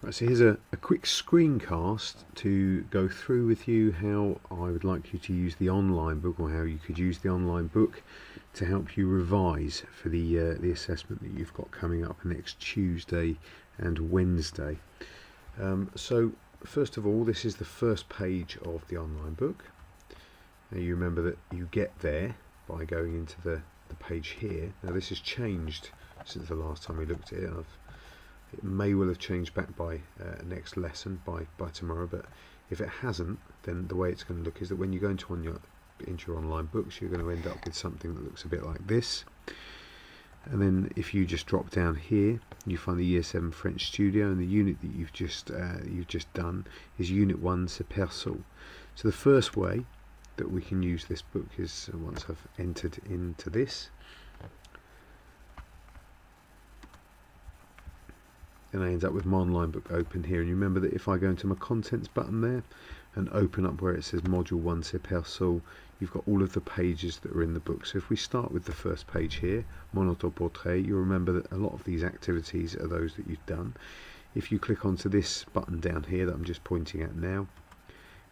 Right, so here's a quick screencast to go through with you how I would like you to use the online book, or how you could use the online book to help you revise for the assessment that you've got coming up next Tuesday and Wednesday. So first of all, this is the first page of the online book. Now you remember that you get there by going into the page here. Now this has changed since the last time we looked at it. It may well have changed back by next lesson, by tomorrow, but if it hasn't, then the way it's going to look is that when you go into your online books, you're going to end up with something that looks a bit like this. And then if you just drop down here, you find the Year 7 French Studio, and the unit that you've just done is Unit 1, C'est Perso. So the first way that we can use this book is once I've entered into this, and I end up with my online book open here. And you remember that if I go into my contents button there and open up where it says Module 1 C'est Perso, you've got all of the pages that are in the book. So if we start with the first page here, Mon autoportrait, you'll remember that a lot of these activities are those that you've done. If you click onto this button down here that I'm just pointing at now,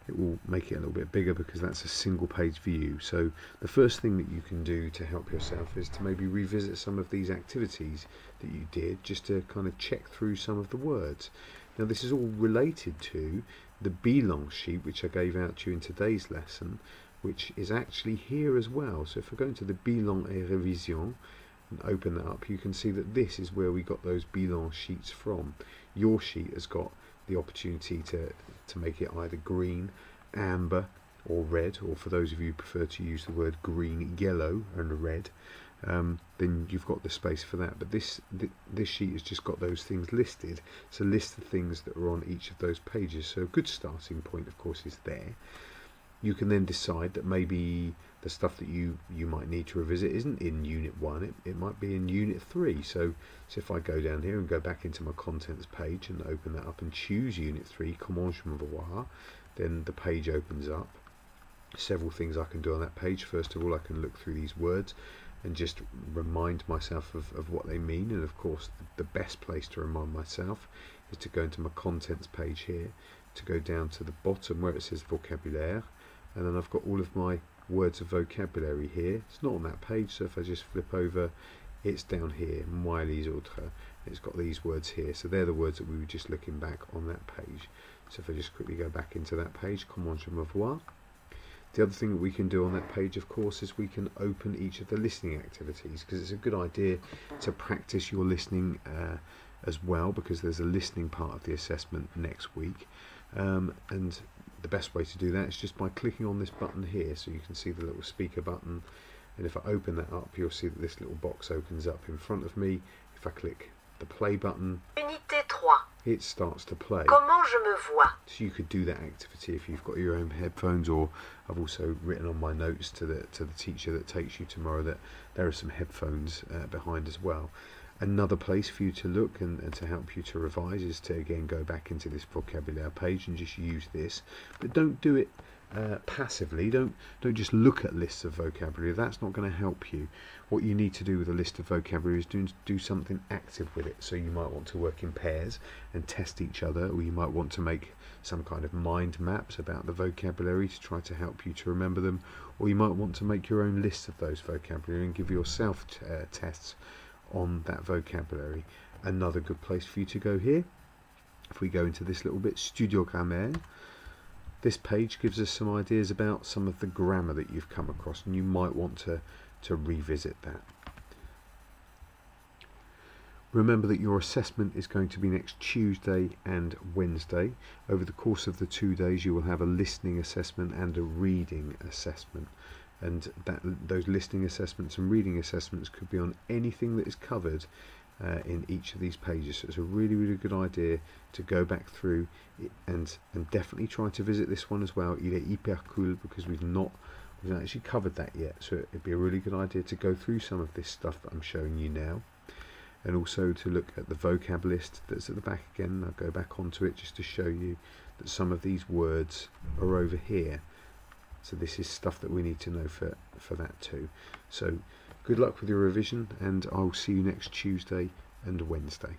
it will make it a little bit bigger because that's a single page view. So the first thing that you can do to help yourself is to maybe revisit some of these activities that you did, just to kind of check through some of the words. Now this is all related to the bilan sheet which I gave out to you in today's lesson, which is actually here as well. So if I go into the bilan et révision and open that up, you can see that this is where we got those bilan sheets from. Your sheet has got the opportunity to make it either green, amber or red, or for those of you who prefer to use the word green, yellow and red, then you've got the space for that. But this sheet has just got those things listed, so list the things that are on each of those pages. So a good starting point, of course, is there. You can then decide that maybe the stuff that you might need to revisit isn't in Unit 1, it might be in Unit 3. So if I go down here and go back into my contents page and open that up and choose Unit 3, Comment je me vois, then the page opens up. Several things I can do on that page. First of all, I can look through these words and just remind myself of what they mean. And of course, the best place to remind myself is to go into my contents page here, to go down to the bottom where it says vocabulaire, and then I've got all of my words of vocabulary here. It's not on that page, so if I just flip over, it's down here, moi les autres. It's got these words here, so they're the words that we were just looking back on that page. So if I just quickly go back into that page, comment je me vois. The other thing that we can do on that page, of course, is we can open each of the listening activities, because it's a good idea to practice your listening as well, because there's a listening part of the assessment next week. And the best way to do that is just by clicking on this button here. So you can see the little speaker button, and if I open that up, you'll see that this little box opens up in front of me. If I click the play button, Unité 3. it starts to play. Comment je me vois? So you could do that activity if you've got your own headphones, or I've also written on my notes to the teacher that takes you tomorrow that there are some headphones behind as well. Another place for you to look and to help you to revise is to again go back into this vocabulary page and just use this, but don't do it passively. Don't just look at lists of vocabulary. That's not going to help you. What you need to do with a list of vocabulary is do something active with it. So you might want to work in pairs and test each other, or you might want to make some kind of mind maps about the vocabulary to try to help you to remember them, or you might want to make your own list of those vocabulary and give yourself tests on that vocabulary. Another good place for you to go here, if we go into this little bit, Studio Grammaire, this page gives us some ideas about some of the grammar that you've come across, and you might want to revisit that. Remember that your assessment is going to be next Tuesday and Wednesday. Over the course of the 2 days, you will have a listening assessment and a reading assessment. And those listening assessments and reading assessments could be on anything that is covered in each of these pages. So it's a really, really good idea to go back through and definitely try to visit this one as well. Il est hyper cool, because we've not actually covered that yet. So it'd be a really good idea to go through some of this stuff that I'm showing you now, and also to look at the vocab list that's at the back again. I'll go back onto it just to show you that some of these words are over here. So this is stuff that we need to know for that too. So good luck with your revision, and I'll see you next Tuesday and Wednesday.